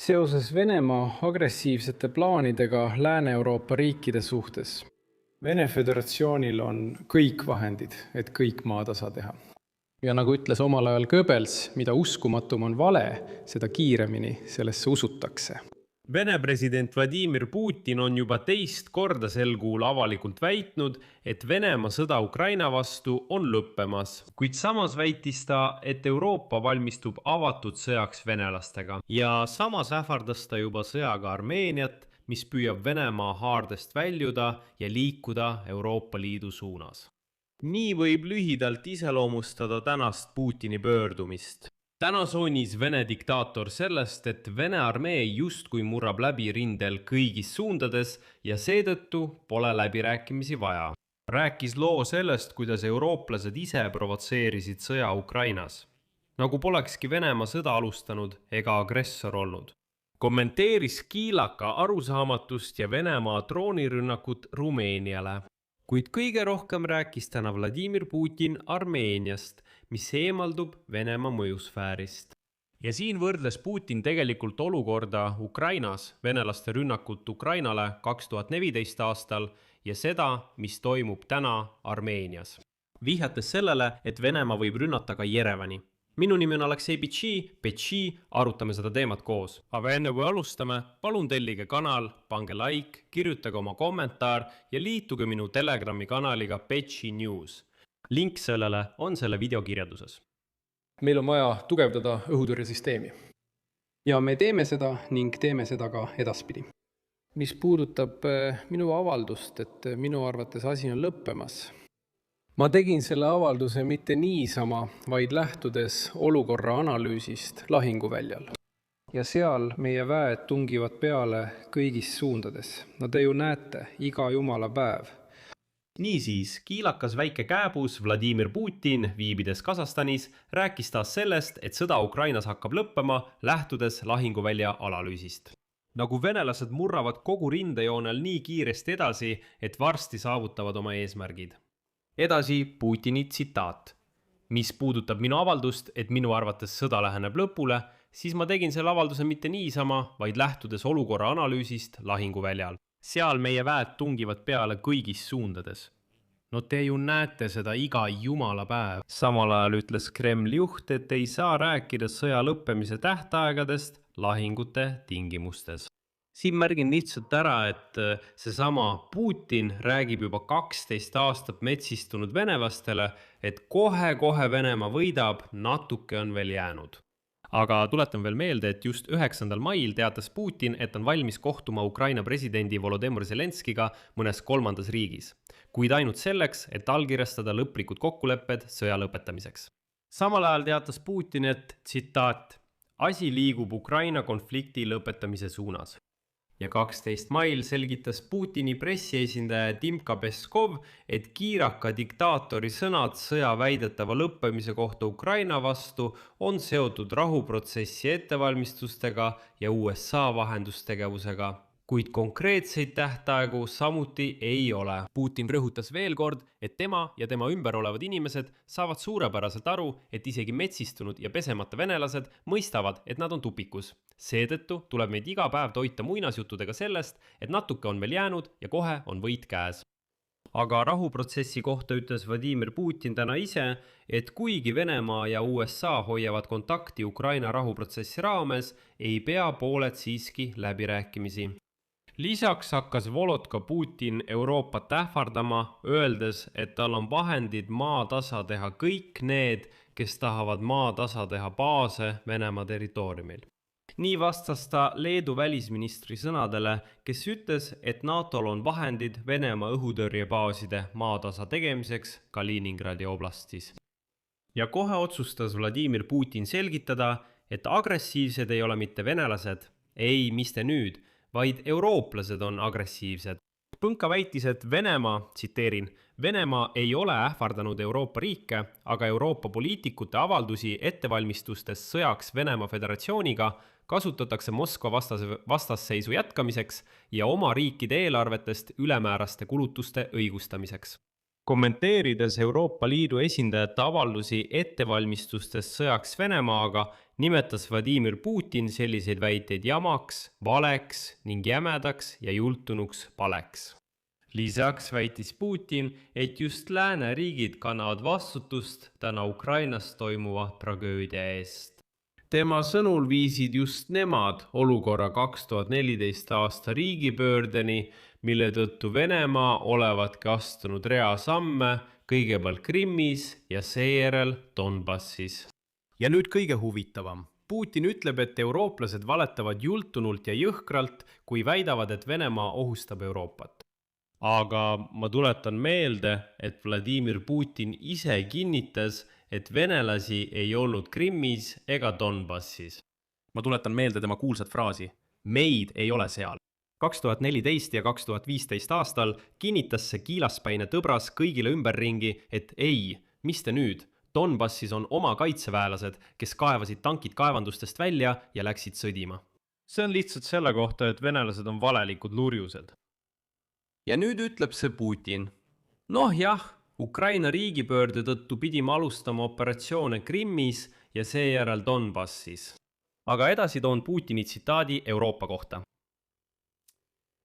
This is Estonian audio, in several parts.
Seoses Venemaa agressiivsete plaanidega Lääne-Euroopa riikide suhtes. Vene Föderatsioonil on kõik vahendid, et kõik maatasa teha. Ja nagu ütles omal ajal Goebbels, mida uskumatum on vale, seda kiiremini sellesse usutakse. Vene president Vladimir Putin on juba teist korda sel kuul avalikult väitnud, et Venemaa sõda Ukraina vastu on lõppemas. Kuid samas väitis ta, et Euroopa valmistub avatud sõjaks venelastega. Ja samas ähvardas ta juba sõjaga Armeeniat, mis püüab Venemaa haardest väljuda ja liikuda Euroopa Liidu suunas. Nii võib lühidalt iseloomustada tänast Putini pöördumist. Täna soonis Vene diktaator sellest, et Vene armee justkui murrab läbi rindel kõigis suundades ja seetõttu pole läbirääkimisi vaja. Rääkis loo sellest, kuidas eurooplased ise provotseerisid sõja Ukrainas. Nagu polekski Venemaa sõda alustanud ega agressor olnud. Kommenteeris kiilaka arusaamatust ja Venemaa droonirünnakut Rumeeniale. Kuid kõige rohkem rääkis täna Vladimir Putin Armeeniast, mis eemaldub Venemaa mõjusfäärist. Ja siin võrdles Putin tegelikult olukorda Ukrainas, venelaste rünnakut Ukrainale 2014 aastal ja seda, mis toimub täna Armeenias. Vihjates sellele, et Venemaa võib rünnata ka Jerevani. Minu nimi on Aleksei Petši, arutame seda teemat koos. Aga enne kui alustame, palun tellige kanal, pange like, kirjutage oma kommentaar ja liituge minu Telegrami kanaliga Petši News. Link sellele on selle video kirjelduses. Meil on vaja tugevdada õhutõrjesüsteemi. Ja me teeme seda ning teeme seda ka edaspidi. Mis puudutab minu avaldust, et minu arvates asi on lõppemas. Ma tegin selle avalduse mitte niisama, vaid lähtudes olukorra analüüsist lahinguväljal. Ja seal meie väed tungivad peale kõigis suundades. No te ju näete, iga jumala päev. Niisiis, kiilakas väike kääbus Vladimir Putin, viibides Kasahstanis, rääkis taas sellest, et sõda Ukrainas hakkab lõppema, lähtudes lahinguvälja analüüsist. Nagu venelased murravad kogu rindejoonel nii kiiresti edasi, et varsti saavutavad oma eesmärgid. Edasi Putini tsitaat. Mis puudutab minu avaldust, et minu arvates sõda läheneb lõpule, siis ma tegin selle avalduse mitte niisama, vaid lähtudes olukorra analüüsist lahinguväljal. Seal meie väed tungivad peale kõigis suundades. No te ju näete seda iga jumala päev. Samal ajal ütles Kremli juht, et ei saa rääkida sõja lõppemise tähtaegadest lahingute tingimustes. Siin märgin lihtsalt ära, et seesama Putin räägib juba 12 aastat metsistunud venelastele, et kohe Venemaa võidab, natuke on veel jäänud. Aga tuletan veel meelde, et just 9. mail teatas Putin, et on valmis kohtuma Ukraina presidendi Volodymyr Zelenskiga mõnes kolmandas riigis, kuid ainult selleks, et allkirjastada lõplikud kokkulepped sõja lõpetamiseks. Samal ajal teatas Putin, et tsitaat, asi liigub Ukraina konflikti lõpetamise suunas. Ja 12. mail selgitas Putini pressiesindaja Dimka Peskov, et kiiraka diktaatori sõnad sõja väidetava lõppemise kohta Ukraina vastu on seotud rahuprotsessi ettevalmistustega ja USA vahendustegevusega, kuid konkreetseid tähtaegu samuti ei ole. Putin rõhutas veel kord, et tema ja tema ümber olevad inimesed saavad suurepäraselt aru, et isegi metsistunud ja pesemata venelased mõistavad, et nad on tupikus. Seetõttu tuleb meid iga päev toita muinasjuttudega sellest, et natuke on veel jäänud ja kohe on võit käes. Aga rahuprotsessi kohta ütles Vladimir Putin täna ise, et kuigi Venemaa ja USA hoiavad kontakti Ukraina rahuprotsessi raames, ei pea pooled siiski läbirääkimisi. Lisaks hakkas Volodka Putin Euroopat ähvardama, öeldes, et tal on vahendid maatasa teha kõik need, kes tahavad maatasa teha baase Venemaa territooriumil. Nii vastas ta Leedu välisministri sõnadele, kes ütles, et NATOl on vahendid Venemaa õhutõrjebaaside maatasa tegemiseks Kaliningradi oblastis. Ja kohe otsustas Vladimir Putin selgitada, et agressiivsed ei ole mitte venelased, ei, mis te nüüd, vaid eurooplased on agressiivsed. Põnka väitis, et Venemaa, tsiteerin, Venemaa ei ole ähvardanud Euroopa riike, aga Euroopa poliitikute avaldusi ettevalmistustes sõjaks Venemaa Föderatsiooniga kasutatakse Moskva vastasseisu jätkamiseks ja oma riikide eelarvetest ülemääraste kulutuste õigustamiseks. kommenteerides Euroopa Liidu esindajate avaldusi ettevalmistustest sõjaks Venemaaga, nimetas Vladimir Putin selliseid väiteid jamaks, valeks ning jämedaks ja jultunuks paleks. Lisaks väitis Putin, et just lääneriigid kannavad vastutust täna Ukrainas toimuva tragöödia eest. Tema sõnul viisid just nemad olukorra 2014 aasta riigipöördeni, mille tõttu Venemaa olevatki astunud rea samme kõigepealt Krimmis ja seejärel Donbassis. Ja nüüd kõige huvitavam. Putin ütleb, et eurooplased valetavad jultunult ja jõhkralt, kui väidavad, et Venemaa ohustab Euroopat. Aga ma tuletan meelde, et Vladimir Putin ise kinnitas, et venelasi ei olnud Krimmis ega Donbassis. Ma tuletan meelde tema kuulsat fraasi, meid ei ole seal. 2014 ja 2015 aastal kinnitas see kiilaspäine tõbras kõigile ümberringi, et ei, mis te nüüd, Donbassis on oma kaitseväelased, kes kaevasid tankid kaevandustest välja ja läksid sõdima. See on lihtsalt selle kohta, et venelased on valelikud lurjused. Ja nüüd ütleb see Putin. Noh jah, Ukraina riigipöörde tõttu pidime alustama operatsioone Krimmis ja seejärel Donbassis. Aga edasi toon Putini tsitaadi Euroopa kohta.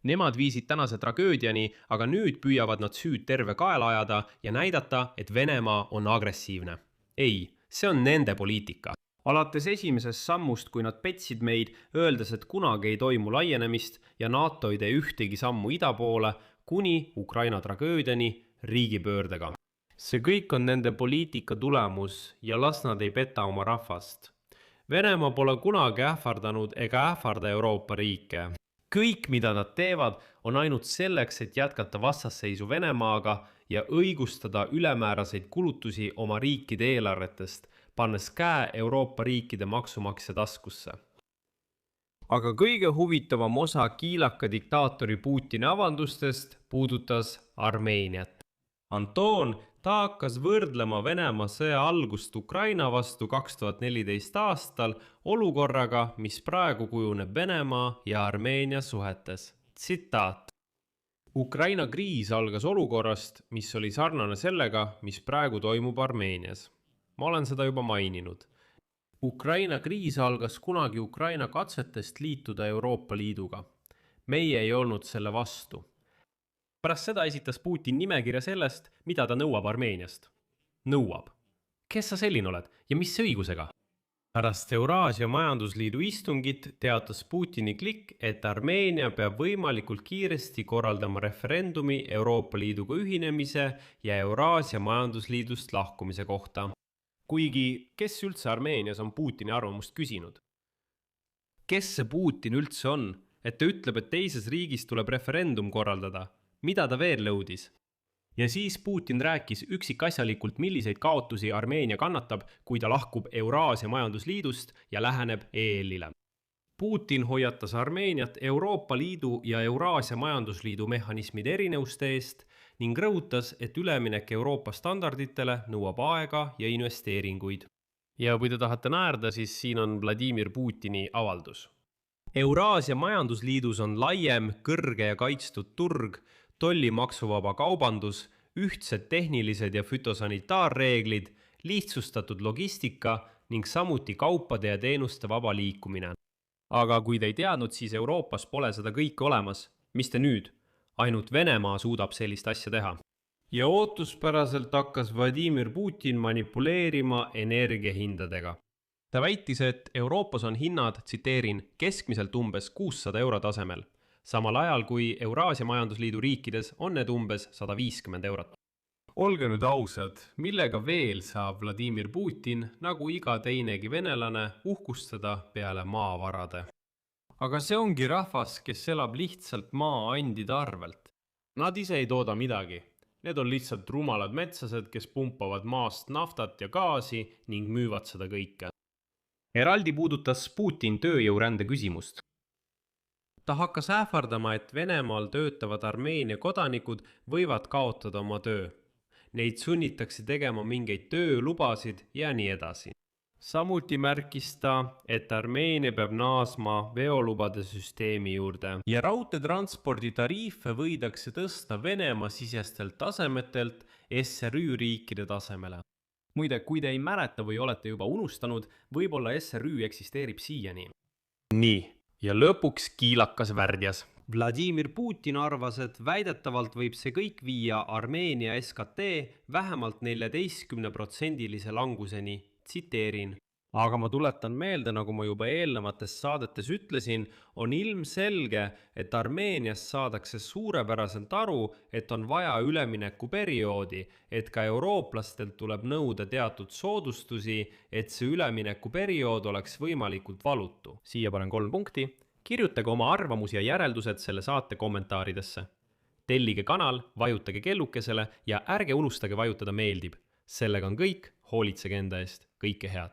Nemad viisid tänase tragöödiani, aga nüüd püüavad nad süüd terve kaela ajada ja näidata, et Venemaa on agressiivne. Ei, see on nende poliitika. Alates esimesest sammust, kui nad petsid meid, öeldes, et kunagi ei toimu laienemist ja NATO ei tee ühtegi sammu ida poole, kuni Ukraina tragöödiani riigipöördega. See kõik on nende poliitika tulemus ja las nad ei peta oma rahvast. Venemaa pole kunagi ähvardanud ega ähvarda Euroopa riike. Kõik, mida nad teevad, on ainult selleks, et jätkata vastasseisu Venemaaga ja õigustada ülemääraseid kulutusi oma riikide eelarvetest, pannes käe Euroopa riikide maksumaksja taskusse. Aga kõige huvitavam osa kiilaka diktaatori Putini avaldustest puudutas Armeeniat. Anton, ta hakkas võrdlema Venemaa sõja algust Ukraina vastu 2014 aastal olukorraga, mis praegu kujuneb Venemaa ja Armeenia suhetes. Tsitaat. Ukraina kriis algas olukorrast, mis oli sarnane sellega, mis praegu toimub Armeenias. Ma olen seda juba maininud. Ukraina kriis algas kunagi Ukraina katsetest liituda Euroopa Liiduga. Meie ei olnud selle vastu. Pärast seda esitas Putin nimekirja sellest, mida ta nõuab Armeeniast. Nõuab. Kes sa selline oled ja mis õigusega? Pärast Euraasia majandusliidu istungit teatas Putini klikk, et Armeenia peab võimalikult kiiresti korraldama referendumi Euroopa Liiduga ühinemise ja Euraasia majandusliidust lahkumise kohta. Kuigi, kes üldse Armeenias on Putini arvamust küsinud? Kes see Putin üldse on, et ta ütleb, et teises riigis tuleb referendum korraldada? Mida ta veel lõudis? Ja siis Putin rääkis üksikasjalikult, milliseid kaotusi Armeenia kannatab, kui ta lahkub Euraasia majandusliidust ja läheneb EL-ile. Putin hoiatas Armeeniat Euroopa Liidu ja Euraasia majandusliidu mehhanismide erineuste eest ning rõhutas, et üleminek Euroopa standarditele nõuab aega ja investeeringuid. Ja kui te tahate naerda, siis siin on Vladimir Putini avaldus. Euraasia majandusliidus on laiem, kõrge ja kaitstud turg, tollimaksuvaba kaubandus, ühtsed tehnilised ja fütosanitaarreeglid, lihtsustatud logistika ning samuti kaupade ja teenuste vaba liikumine. Aga kui te ei teadnud, siis Euroopas pole seda kõike olemas. Mis te nüüd? Ainult Venemaa suudab sellist asja teha. Ja ootuspäraselt hakkas Vladimir Putin manipuleerima energiahindadega. Ta väitis, et Euroopas on hinnad, tsiteerin, keskmiselt umbes 600 euro tasemel. Samal ajal kui Euraasia majandusliidu riikides on need umbes 150 eurot. Olge nüüd ausad, millega veel saab Vladimir Putin, nagu iga teinegi venelane, uhkustada peale maavarade? Aga see ongi rahvas, kes elab lihtsalt maaandide arvelt. Nad ise ei tooda midagi. Need on lihtsalt rumalad metsased, kes pumpavad maast naftat ja gaasi ning müüvad seda kõike. Eraldi puudutas Putin tööjõurände küsimust. Ta hakkas ähvardama, et Venemaal töötavad Armeenia kodanikud võivad kaotada oma töö. Neid sunnitakse tegema mingeid töölubasid ja nii edasi. Samuti märkis ta, et Armeenia peab naasma veolubade süsteemi juurde ja raudteetranspordi tariife võidakse tõsta Venemaa sisestelt tasemetelt SRÜ riikide tasemele. Muide, kui te ei mäleta või olete juba unustanud, võib-olla SRÜ eksisteerib siiani. Nii, ja lõpuks kiilakas värdjas. Vladimir Putin arvas, et väidetavalt võib see kõik viia Armeenia SKT vähemalt 14% languseni. Tsiteerin. Aga ma tuletan meelde, nagu ma juba eelnevates saadetes ütlesin, on ilmselge, et Armeenias saadakse suurepäraselt aru, et on vaja üleminekuperioodi, et ka eurooplastelt tuleb nõuda teatud soodustusi, et see üleminekuperiood oleks võimalikult valutu. Siia panen 3 punkti. Kirjutage oma arvamusi ja järeldused selle saate kommentaaridesse. Tellige kanal, vajutage kellukesele ja ärge unustage vajutada meeldib. Sellega on kõik, hoolitsege enda eest, kõike head.